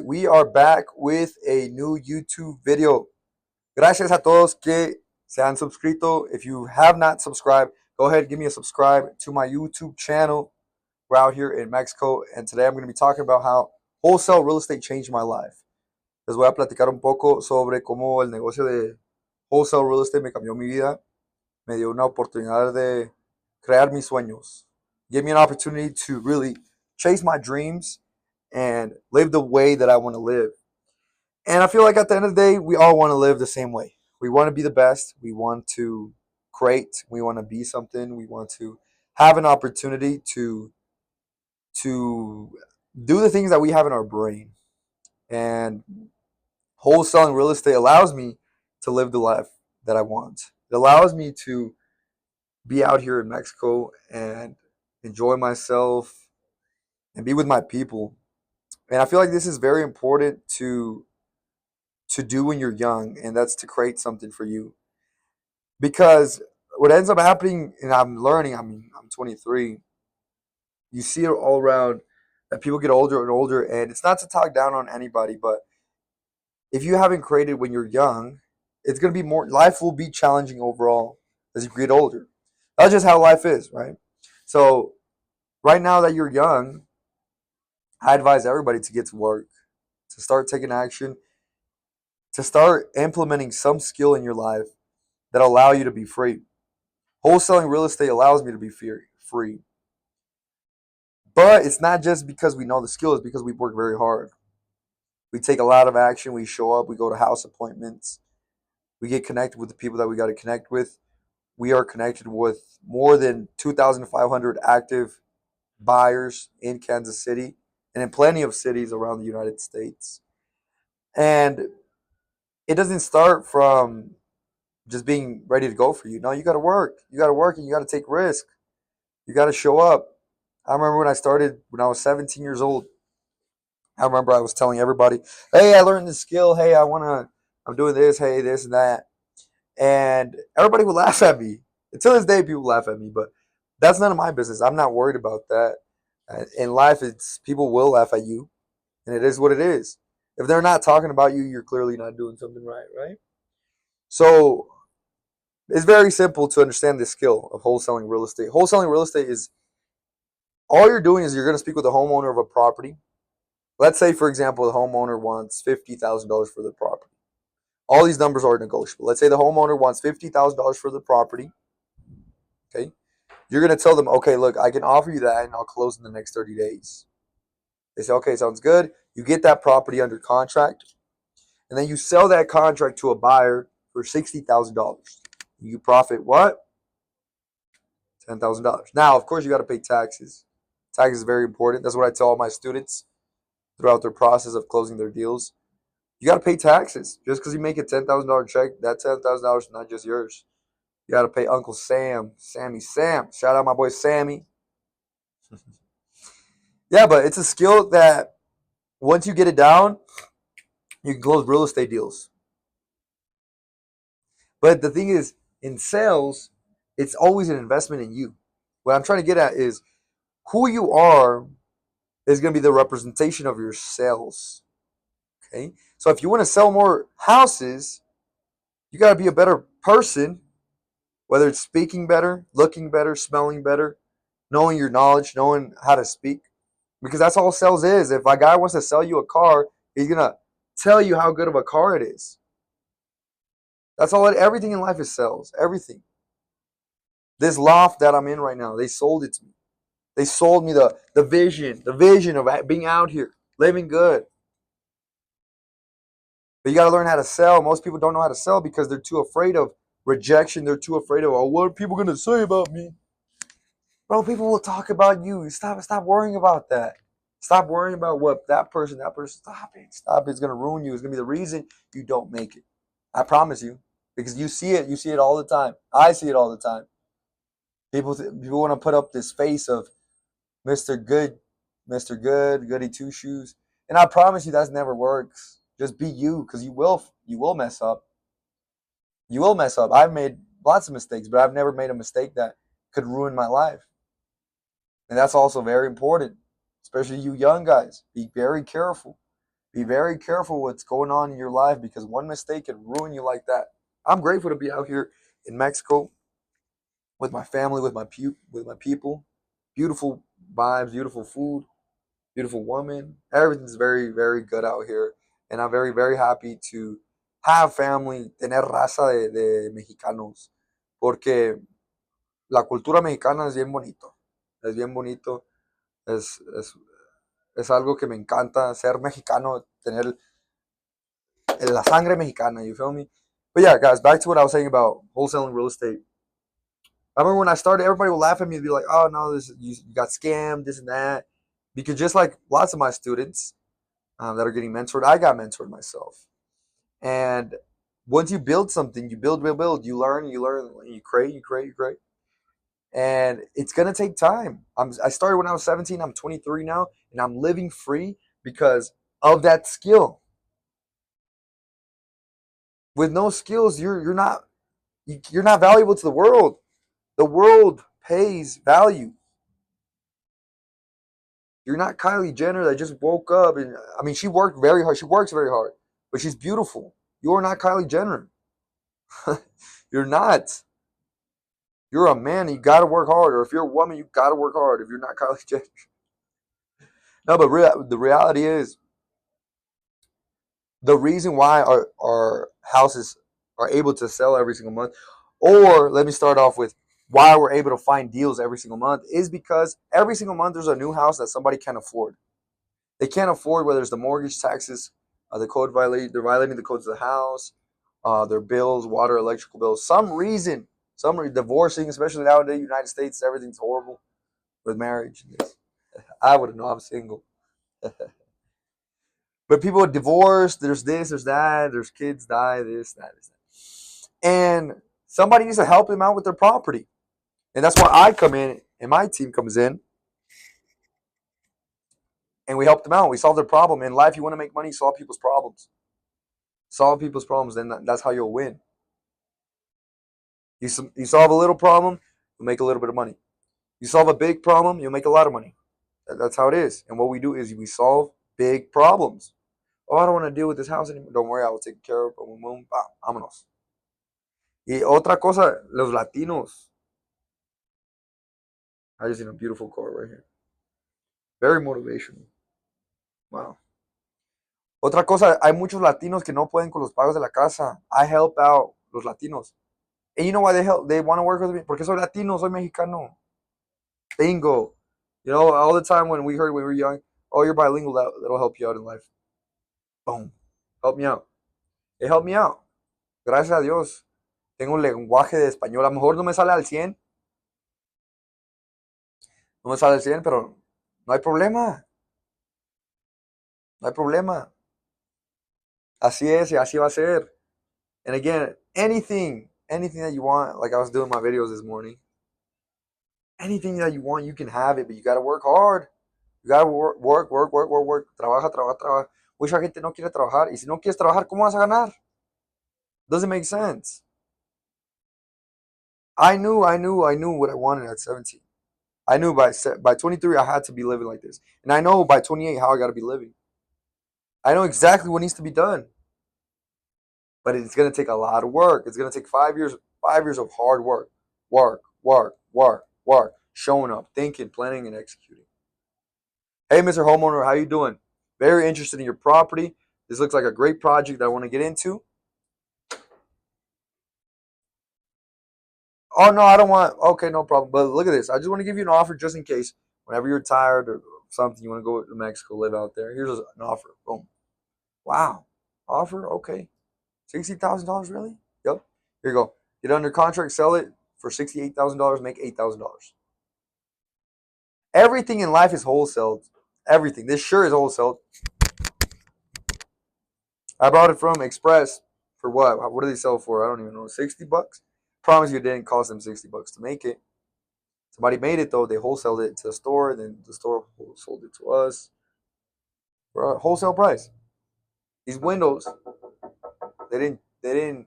We are back with a new YouTube video. Gracias a todos que se han suscrito. If you have not subscribed, go ahead and give me a subscribe to my YouTube channel. We're out here in Mexico, and today I'm going to be talking about how wholesale real estate changed my life. Les voy a platicar un poco sobre cómo el negocio de wholesale real estate me cambió mi vida. Me dio una oportunidad de crear mis sueños. Give me an opportunity to really chase my dreams and live the way that I want to live. And I feel like at the end of the day, we all want to live the same way. We want to be the best. We want to create. We want to be something. We want to have an opportunity to do the things that we have in our brain. And wholesaling real estate allows me to live the life that I want. It allows me to be out here in Mexico and enjoy myself and be with my people. And I feel like this is very important to do when you're young, and that's to create something for you. Because what ends up happening, and I'm learning, I'm 23, you see it all around that people get older and older, and it's not to talk down on anybody, but if you haven't created when you're young, it's going to be more, life will be challenging overall as you get older. That's just how life is, right? So, right now that you're young, I advise everybody to get to work, to start taking action, to start implementing some skill in your life that allow you to be free. Wholesaling real estate allows me to be free. But it's not just because we know the skill, it's because we work very hard. We take a lot of action, we show up, we go to house appointments, we get connected with the people that we got to connect with. We are connected with more than 2,500 active buyers in Kansas City and in plenty of cities around the United States. And it doesn't start from just being ready to go for you. No, you got to work. You got to work and you got to take risk. You got to show up. I remember when I started when I was 17 years old. I remember I was telling everybody, "Hey, I learned this skill. Hey, I'm doing this. Hey, this and that." And everybody would laugh at me. Until this day, people laugh at me, but that's none of my business. I'm not worried about that. In life, it's people will laugh at you, and it is what it is. If they're not talking about you, you're clearly not doing something right, right? So it's very simple to understand this skill of wholesaling real estate. Wholesaling real estate is all you're doing is you're going to speak with the homeowner of a property. Let's say, for example, the homeowner wants $50,000 for the property. All these numbers are negotiable. Let's say the homeowner wants $50,000 for the property. Okay. You're going to tell them, okay, look, I can offer you that and I'll close in the next 30 days. They say, okay, sounds good. You get that property under contract, and then you sell that contract to a buyer for $60,000. You profit what? $10,000. Now, of course, you got to pay taxes. Taxes is very important. That's what I tell all my students throughout their process of closing their deals. You got to pay taxes. Just because you make a $10,000 check, that $10,000 is not just yours. You got to pay Uncle Sam, Sam. Shout out my boy Sammy. Yeah, but it's a skill that once you get it down, you can close real estate deals. But the thing is, in sales, it's always an investment in you. What I'm trying to get at is who you are is going to be the representation of your sales. Okay? So if you want to sell more houses, you got to be a better person, whether it's speaking better, looking better, smelling better, knowing your knowledge, knowing how to speak. Because that's all sales is. If a guy wants to sell you a car, he's going to tell you how good of a car it is. That's all. Everything in life is sales. Everything. This loft that I'm in right now, they sold it to me. They sold me the vision of being out here, living good. But you got to learn how to sell. Most people don't know how to sell because they're too afraid of rejection. They're too afraid of, oh, what are people going to say about me? Bro, people will talk about you. Stop worrying about that. Stop worrying about what that person. Stop it. Stop it. It's going to ruin you. It's going to be the reason you don't make it. I promise you. Because you see it. You see it all the time. I see it all the time. People want to put up this face of Mr. Good, Mr. Good, Goody Two Shoes. And I promise you that never works. Just be you, because you will mess up. You will mess up. I've made lots of mistakes, but I've never made a mistake that could ruin my life. And that's also very important, especially you young guys. Be very careful Be very careful what's going on in your life because one mistake can ruin you like that. I'm grateful to be out here in Mexico with my family, with my people. Beautiful vibes, beautiful food, beautiful woman. Everything's very, very good out here. And I'm very, very happy to have family, tener raza de mexicanos. Porque la cultura mexicana es bien bonito. Es bien bonito. Es, es, es algo que me encanta ser mexicano, tener la sangre mexicana, you feel me? But yeah, guys, back to what I was saying about wholesaling real estate. I remember when I started, everybody would laugh at me and be like, "Oh no, this you got scammed, this and that," because just like lots of my students that are getting mentored, I got mentored myself. And once you build something, you build, you learn, you create, you create, and it's gonna take time. I started when I was 17. I'm 23 now, and I'm living free because of that skill. With no skills, you're not valuable to the world. The world pays value. You're not Kylie Jenner that just woke up and I mean she worked very hard. She works very hard, but she's beautiful. You're not Kylie Jenner. You're not. You're a man. You got to work hard. Or if you're a woman, you got to work hard. If you're not Kylie Jenner. No, but the reality is the reason why our houses are able to sell every single month, or let me start off with why we're able to find deals every single month, is because every single month there's a new house that somebody can't afford. They can't afford whether it's the mortgage, taxes, they're violating the codes of the house, their bills, water, electrical bills. Divorcing, especially nowadays, in the United States, everything's horrible with marriage. I wouldn't know. I'm single. But people divorce. There's this. There's that. There's kids die. This, that, this, that. And somebody needs to help them out with their property. And that's why I come in and my team comes in and we help them out. We solve their problem. In life, you want to make money, solve people's problems. Solve people's problems, then that's how you'll win. You solve a little problem, you make a little bit of money. You solve a big problem, you'll make a lot of money. That's how it is. And what we do is we solve big problems. Oh, I don't want to deal with this house anymore. Don't worry, I will take care of it. Boom, boom, bam, vámonos. Y otra cosa, los latinos. I just seen a beautiful quote right here. Very motivational. Wow. Otra cosa, hay muchos latinos que no pueden con los pagos de la casa. I help out los latinos. And you know why they want to work with me? Porque soy latino, soy mexicano. Bingo. You know, all the time when we were young, oh, you're bilingual, that'll help you out in life. Boom. Help me out. It helped me out. Gracias a Dios. Tengo un lenguaje de español. A lo mejor no me sale al 100. No me sale al 100, pero no hay problema. No hay problema. Así es y así va a ser. And again, anything that you want, like I was doing my videos this morning, anything that you want, you can have it, but you got to work hard. You got to work. Trabaja, trabaja, trabaja. Mucha gente no quiere trabajar. Y si no quieres trabajar, ¿cómo vas a ganar? Doesn't make sense. I knew what I wanted at 17. I knew by 23 I had to be living like this, and I know by 28 how I got to be living. I know exactly what needs to be done, but it's gonna take a lot of work. It's gonna take 5 years, 5 years of hard work, showing up, thinking, planning, and executing. Hey, Mr. Homeowner, how you doing? Very interested in your property. This looks like a great project that I want to get into. Oh no, I don't want. Okay, no problem. But look at this. I just want to give you an offer just in case. Whenever you're tired or something, you want to go to Mexico, live out there. Here's an offer. Boom. Wow. Offer. Okay. $60,000 really? Yep. Here you go. Get under contract. Sell it for $68,000. Make $8,000. Everything in life is wholesale. Everything. This sure is wholesale. I bought it from Express for what? What do they sell for? I don't even know. $60. Promise you, it didn't cost them $60 to make it. Somebody made it though. They wholesaled it to the store, then the store sold it to us for a wholesale price. These windows, they didn't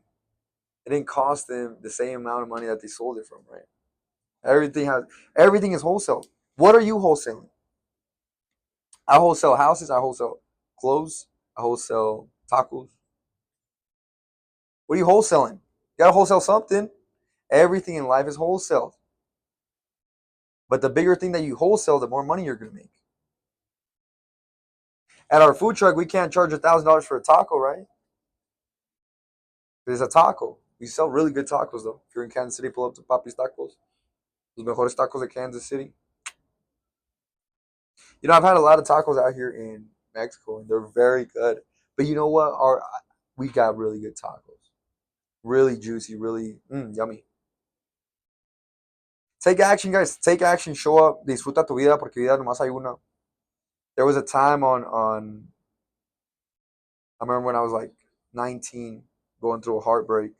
cost them the same amount of money that they sold it from, right? Everything is wholesale. What are you wholesaling? I wholesale houses. I wholesale clothes. I wholesale tacos. What are you wholesaling? You gotta wholesale something. Everything in life is wholesale. But the bigger thing that you wholesale, the more money you're gonna make. At our food truck, we can't charge $1,000 for a taco, right? It's a taco. We sell really good tacos though. If you're in Kansas City, pull up to Papi's Tacos. Los mejores tacos de Kansas City. I've had a lot of tacos out here in Mexico, and they're very good. But you know what? We got really good tacos. Really juicy, really yummy. Take action, guys. Take action. Show up. Disfruta tu vida porque vida nomás hay una. There was a time on. I remember when I was like 19, going through a heartbreak,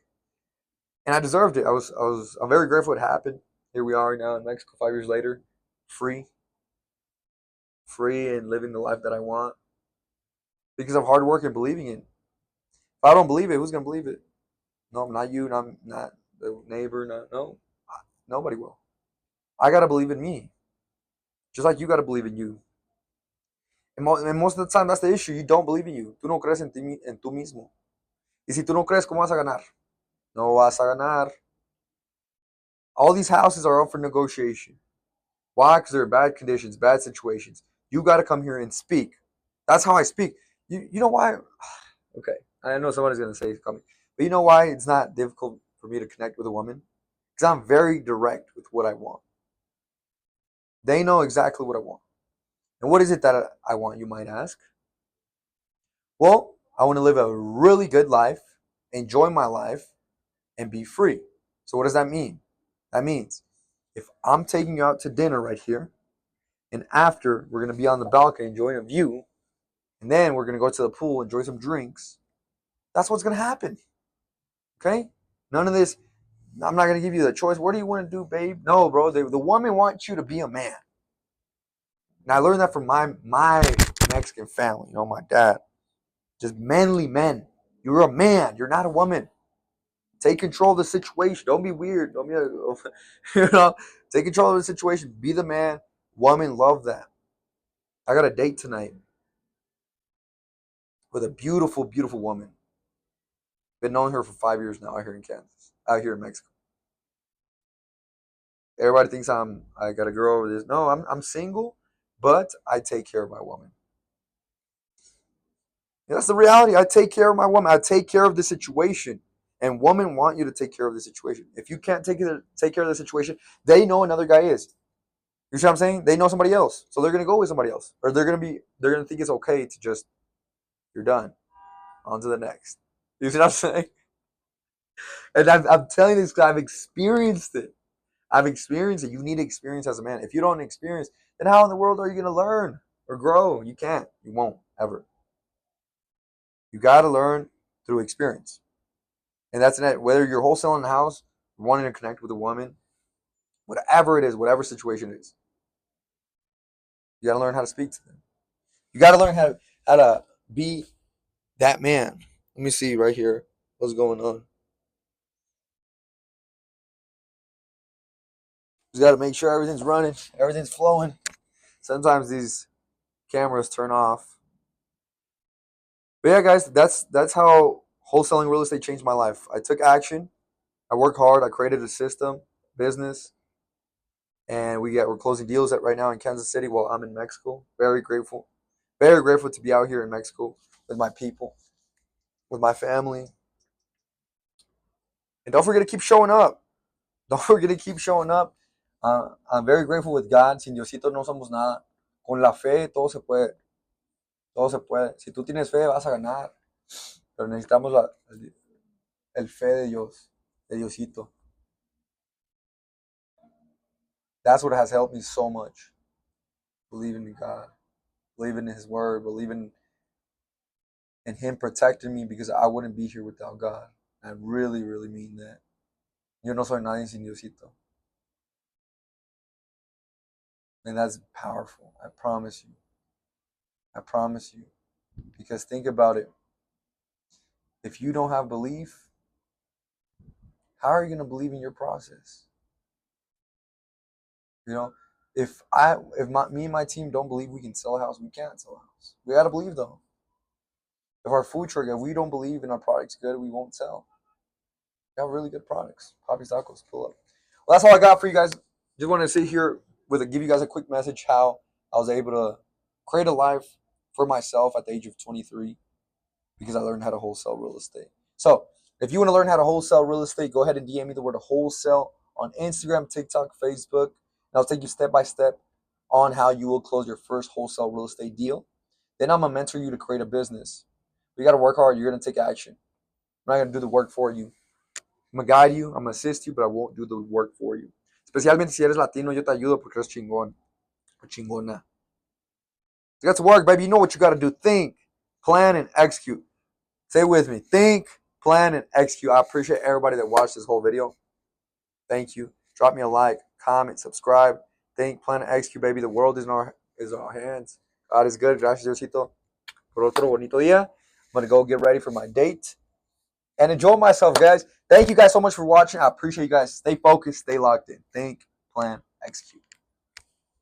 and I deserved it. I'm very grateful it happened. Here we are now in Mexico, 5 years later, free, free, and living the life that I want because of hard work and believing it. If I don't believe it, who's gonna believe it? No, not you, not the neighbor, no, nobody will. I gotta believe in me, just like you gotta believe in you. And most of the time, that's the issue. You don't believe in you. Tú no crees en tú mismo. Y si tú no crees, ¿cómo vas a ganar? No vas a ganar. All these houses are up for negotiation. Why? Because they're bad conditions, bad situations. You got to come here and speak. That's how I speak. You know why? Okay, I know somebody's going to say it's coming. But you know why it's not difficult for me to connect with a woman? Because I'm very direct with what I want. They know exactly what I want. And what is it that I want, you might ask? Well, I want to live a really good life, enjoy my life, and be free. So, what does that mean? That means if I'm taking you out to dinner right here, and after we're going to be on the balcony enjoying a view, and then we're going to go to the pool, enjoy some drinks, that's what's going to happen. Okay? None of this, I'm not going to give you the choice. What do you want to do, babe? No, bro. The woman wants you to be a man. And I learned that from my Mexican family, my dad. Just manly men. You're a man. You're not a woman. Take control of the situation. Don't be weird. Don't be, take control of the situation. Be the man. Women love that. I got a date tonight with a beautiful, beautiful woman. Been knowing her for 5 years now out here in Kansas, out here in Mexico. Everybody thinks I got a girl over this. No, I'm single, but I take care of my woman. And that's the reality. I take care of my woman. I take care of the situation. And women want you to take care of the situation. If you can't take care of the situation, they know another guy is. You see what I'm saying? They know somebody else. So they're gonna go with somebody else. Or they're gonna think it's okay to just you're done. On to the next. You see what I'm saying? And I'm telling you this because I've experienced it. I've experienced it. You need experience as a man. If you don't experience, then how in the world are you gonna learn or grow? You can't. You won't ever. You gotta learn through experience. And that's it. Whether you're wholesaling the house, wanting to connect with a woman, whatever it is, whatever situation it is, you got to learn how to speak to them. You got to learn how to be that man. Let me see right here what's going on. You got to make sure everything's running, everything's flowing. Sometimes these cameras turn off. But yeah, guys, that's how wholesaling real estate changed my life. I took action. I worked hard. I created a system, business, and we're closing deals right now in Kansas City while I'm in Mexico. Very grateful to be out here in Mexico with my people, with my family, and don't forget to keep showing up. Don't forget to keep showing up. I'm very grateful with God. Sin Diosito no somos nada. Con la fe todo se puede, todo se puede. Si tú tienes fe vas a ganar, pero necesitamos el fe de Dios, de Diosito. That's what has helped me so much. Believing in God, believing in His Word, believing in Him protecting me because I wouldn't be here without God. I really, really mean that. Yo no soy nadie sin Diosito. And that's powerful. I promise you. I promise you. Because think about it. If you don't have belief, how are you going to believe in your process? You know, if me and my team don't believe we can sell a house, we can't sell a house. We got to believe though. If our food truck, if we don't believe in our products good, we won't sell. We have really good products. Papi's Tacos, pull up. Well, that's all I got for you guys. Just want to sit here give you guys a quick message how I was able to create a life for myself at the age of 23 because I learned how to wholesale real estate. So if you want to learn how to wholesale real estate, go ahead and DM me the word wholesale on Instagram, TikTok, Facebook, and I'll take you step by step on how you will close your first wholesale real estate deal. Then I'm gonna mentor you to create a business. You got to work hard. You're gonna take action. I'm not gonna do the work for you. I'm gonna guide you. I'm gonna assist you, but I won't do the work for you. Especialmente si eres latino, yo te ayudo porque eres chingón o chingona. You got to work, baby. You know what you got to do. Think, plan, and execute. Say it with me. Think, plan, and execute. I appreciate everybody that watched this whole video. Thank you. Drop me a like, comment, subscribe. Think, plan, and execute, baby. The world is in our hands. God is good. Gracias, Diosito, por otro bonito día. I'm going to go get ready for my date and enjoy myself, guys. Thank you guys so much for watching. I appreciate you guys. Stay focused, stay locked in. Think, plan, execute.